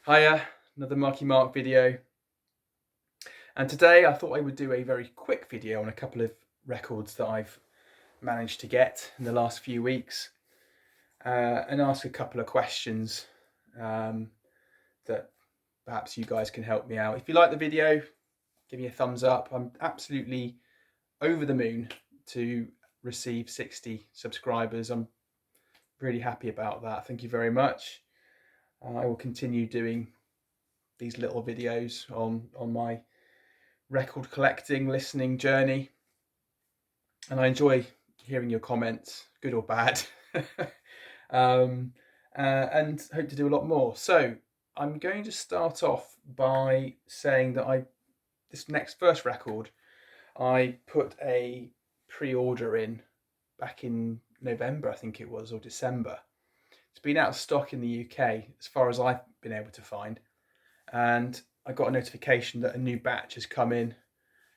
Hiya, another Marky-mark video. And today I thought I would do a very quick video on a couple of records that I've managed to get in the last few weeks and ask a couple of questions that perhaps you guys can help me out. If you like the video, give me a thumbs up. I'm absolutely over the moon to receive 60 subscribers. I'm really happy about that. Thank you very much. I will continue doing these little videos on my record collecting, listening journey. And I enjoy hearing your comments, good or bad, and hope to do a lot more. So I'm going to start off by saying that this next first record, I put a pre-order in back in November, I think it was, or December. It's been out of stock in the UK as far as I've been able to find. And I got a notification that a new batch has come in,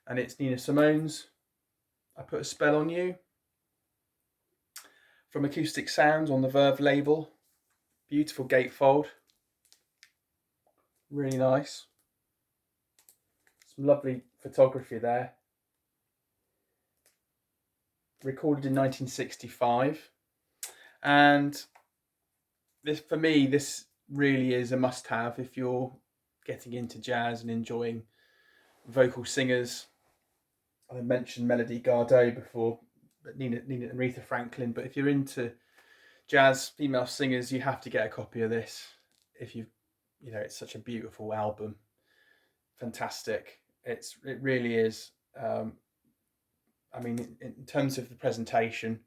and it's Nina Simone's I Put a Spell on You from Acoustic Sounds on the Verve label. Beautiful gatefold, really nice. Some lovely photography there. Recorded in 1965, and this, for me, this really is a must-have if you're getting into jazz and enjoying vocal singers. I mentioned Melody Gardot before, but Nina and Aretha Franklin. But if you're into jazz female singers, you have to get a copy of this. If it's such a beautiful album, fantastic. It really is. I mean, in terms of the presentation,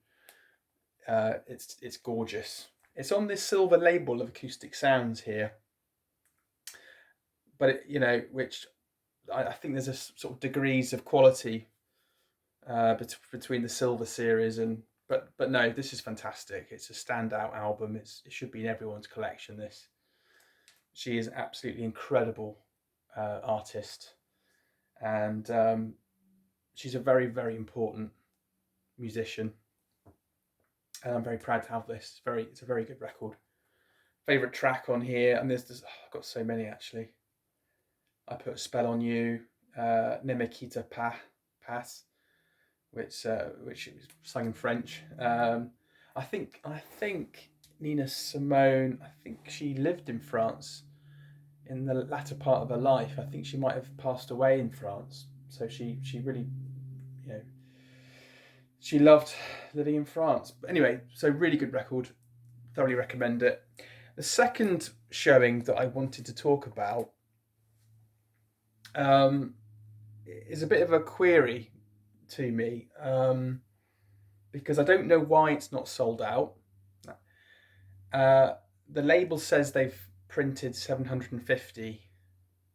it's gorgeous. It's on this silver label of Acoustic Sounds here, but which I think there's a sort of degrees of quality between the silver series but no, this is fantastic. It's a standout album. It should be in everyone's collection. She is an absolutely incredible artist, and she's a very, very important musician, and I'm very proud to have this. It's a very good record. Favorite track on here, and I've got so many actually. I Put a Spell on You, Ne me quitte pas, which was sung in French. I think Nina Simone, I think she lived in France in the latter part of her life. I think she might have passed away in France. So she really, she loved living in France. But anyway, so really good record. Thoroughly recommend it. The second showing that I wanted to talk about is a bit of a query to me, because I don't know why it's not sold out. The label says they've printed 750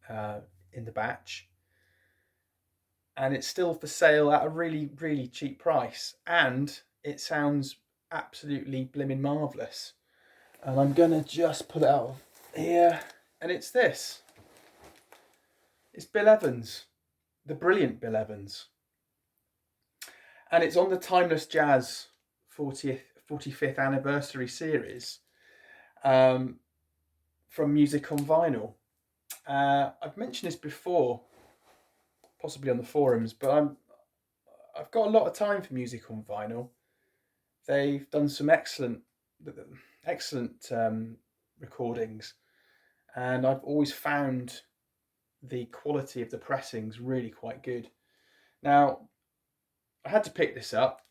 in the batch, and it's still for sale at a really, really cheap price, and it sounds absolutely blimmin' marvellous. And I'm gonna just pull it out of here, and it's this. It's Bill Evans, the brilliant Bill Evans. And it's on the Timeless Jazz 45th anniversary series from Music on Vinyl. I've mentioned this before, possibly on the forums, but I've got a lot of time for Music on Vinyl. They've done some excellent recordings, and I've always found the quality of the pressings really quite good. Now, I had to pick this up.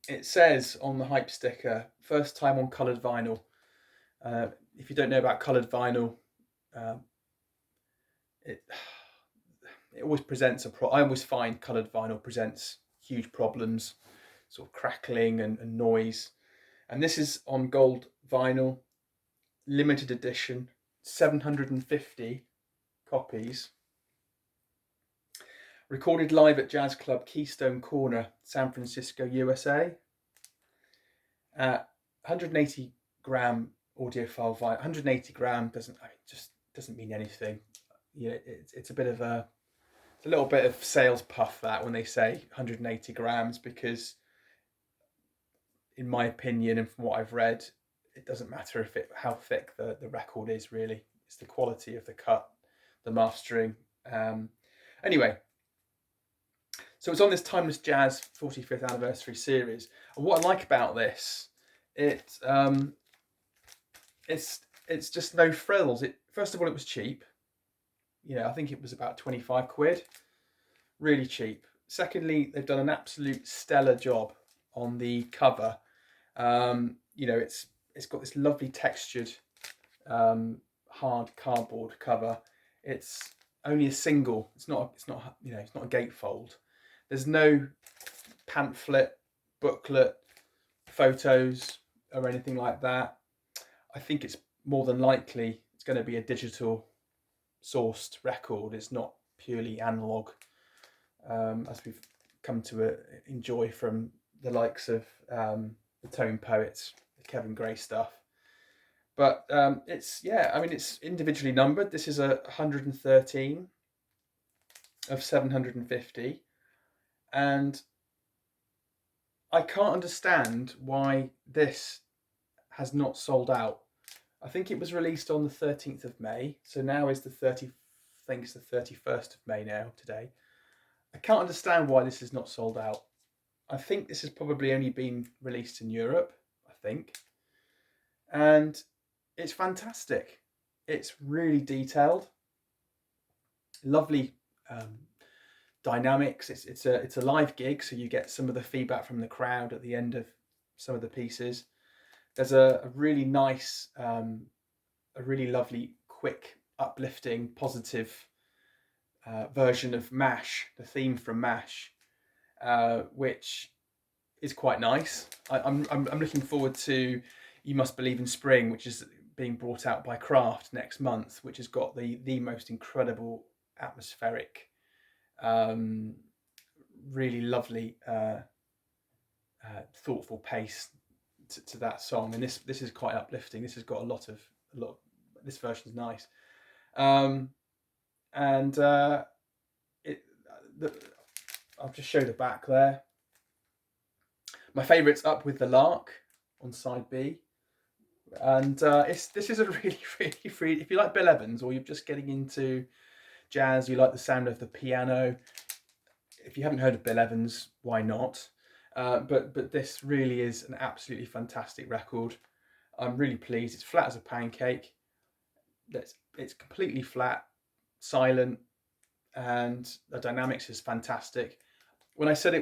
It says on the hype sticker, first time on coloured vinyl. If you don't know about coloured vinyl, it always presents I always find coloured vinyl presents huge problems, sort of crackling and noise. And this is on gold vinyl, limited edition, 750 copies. Recorded live at Jazz Club Keystone Corner, San Francisco, USA. 180 gram audiophile vinyl. 180 gram doesn't mean anything. It's a little bit of sales puff that when they say 180 grams, because in my opinion and from what I've read, it doesn't matter how thick the record is, really. It's the quality of the cut, the mastering. Anyway, so it's on this Timeless Jazz 45th anniversary series. And what I like about this, it's just no frills. First of all, it was cheap. I think it was about 25 quid. Really cheap. Secondly, they've done an absolute stellar job on the cover. It's got this lovely textured hard cardboard cover. It's only a single. It's not a gatefold. There's no pamphlet, booklet, photos, or anything like that. I think it's more than likely it's going to be a digital sourced record. It's not purely analog, as we've come to enjoy from the likes of the Tone Poets, the Kevin Gray stuff. But it's individually numbered. This is a 113 of 750, and I can't understand why this has not sold out. I think it was released on the 13th of May, so now is the 31st of May now, today. I can't understand why this is not sold out. I think this has probably only been released in Europe, I think. And it's fantastic. It's really detailed. Lovely dynamics. It's a live gig, so you get some of the feedback from the crowd at the end of some of the pieces. There's a really nice, a really lovely, quick, uplifting, positive version of MASH, the theme from MASH, which is quite nice. I'm looking forward to You Must Believe in Spring, which is being brought out by Kraft next month, which has got the most incredible atmospheric, really lovely, thoughtful pace to that song. And this is quite uplifting. This has got a lot. This version's nice, I'll just show the back there. My favourite's Up With the Lark on side B. And this is a really, really free. If you like Bill Evans, or you're just getting into jazz, you like the sound of the piano. If you haven't heard of Bill Evans, why not? But this really is an absolutely fantastic record. I'm really pleased. It's flat as a pancake. It's completely flat, silent, and the dynamics is fantastic. When I said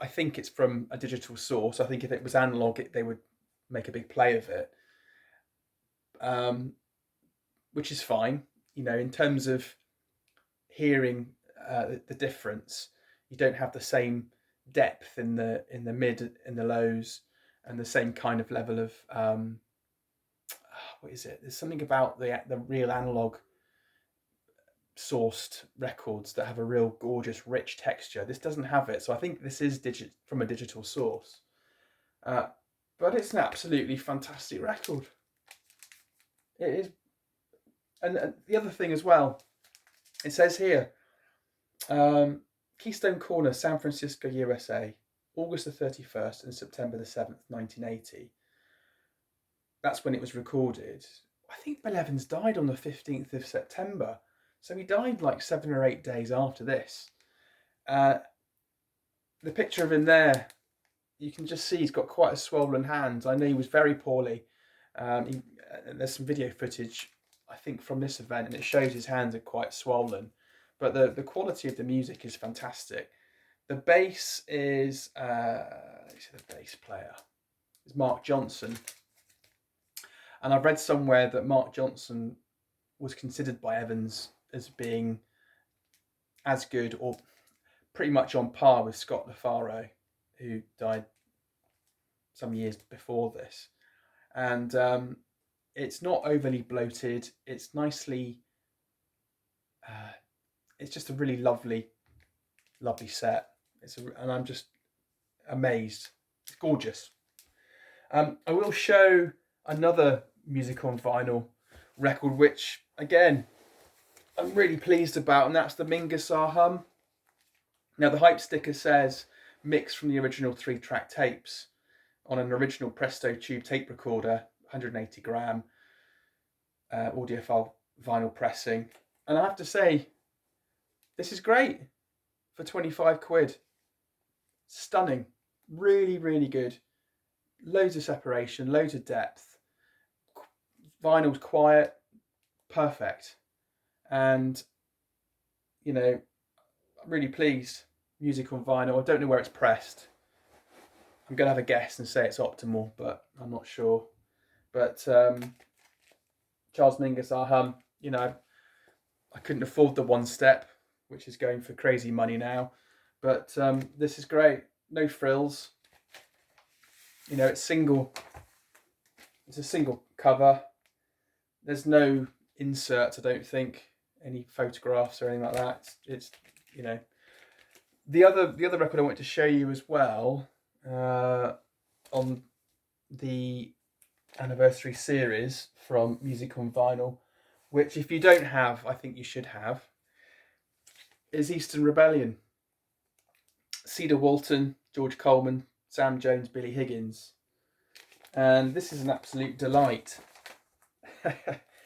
I think it's from a digital source. I think if it was analog, they would make a big play of it. Which is fine, in terms of hearing the difference. You don't have the same depth in the mid and the lows, and the same kind of level of what is it? There's something about the real analog sourced records that have a real gorgeous, rich texture. This doesn't have it, so I think this is from a digital source. But it's an absolutely fantastic record. It is. And the other thing as well, it says here, Keystone Corner, San Francisco, USA, August the 31st and September the 7th, 1980. That's when it was recorded. I think Bill Evans died on the 15th of September. So he died like 7 or 8 days after this. The picture of him there, you can just see he's got quite a swollen hand. I know he was very poorly. There's some video footage, I think, from this event, and it shows his hands are quite swollen. But the quality of the music is fantastic. The bass is, the bass player is Mark Johnson. And I've read somewhere that Mark Johnson was considered by Evans as being as good or pretty much on par with Scott LaFaro, who died some years before this. And it's not overly bloated. It's nicely, it's just a really lovely set. And I'm just amazed. It's gorgeous. I will show another music on vinyl record, which again I'm really pleased about, and that's the Mingus Hum. Now the hype sticker says mixed from the original 3-track tapes on an original Presto tube tape recorder, 180 gram audiophile vinyl pressing. And I have to say, this is great for 25 quid. Stunning. Really, really good. Loads of separation, loads of depth. Vinyl's quiet, perfect. And, you know, I'm really pleased. Music on vinyl. I don't know where it's pressed. I'm going to have a guess and say it's optimal, but I'm not sure. But Charles Mingus, our hum, you know, I couldn't afford the one step, which is going for crazy money now. But this is great. No frills. You know, it's single. It's a single cover. There's no inserts, I don't think, any photographs or anything like that. It's you know, the other record I wanted to show you as well on the anniversary series from Music on Vinyl, which if you don't have, I think you should have, is Eastern Rebellion. Cedar Walton, George Coleman, Sam Jones, Billy Higgins. And this is an absolute delight.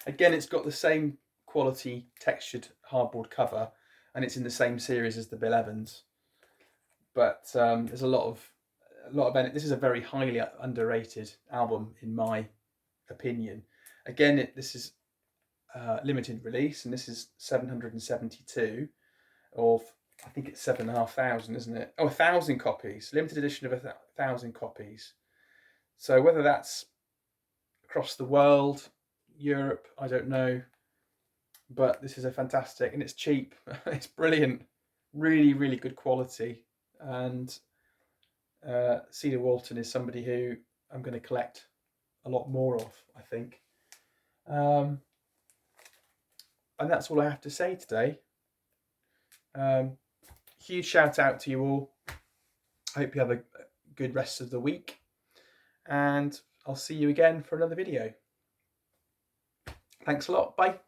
Again, it's got the same quality textured hardboard cover, and it's in the same series as the Bill Evans. But there's a lot of this is a very highly underrated album in my opinion. Again, this is limited release, and this is 772 of, I think it's 7,500, isn't it? Oh, 1,000 copies. Limited edition of 1,000 copies. So whether that's across the world, Europe, I don't know. But this is a fantastic, and it's cheap. It's brilliant. Really, really good quality. And Cedar Walton is somebody who I'm going to collect a lot more of, I think. And that's all I have to say today. Huge shout out to you all. I hope you have a good rest of the week, and I'll see you again for another video. Thanks a lot. Bye.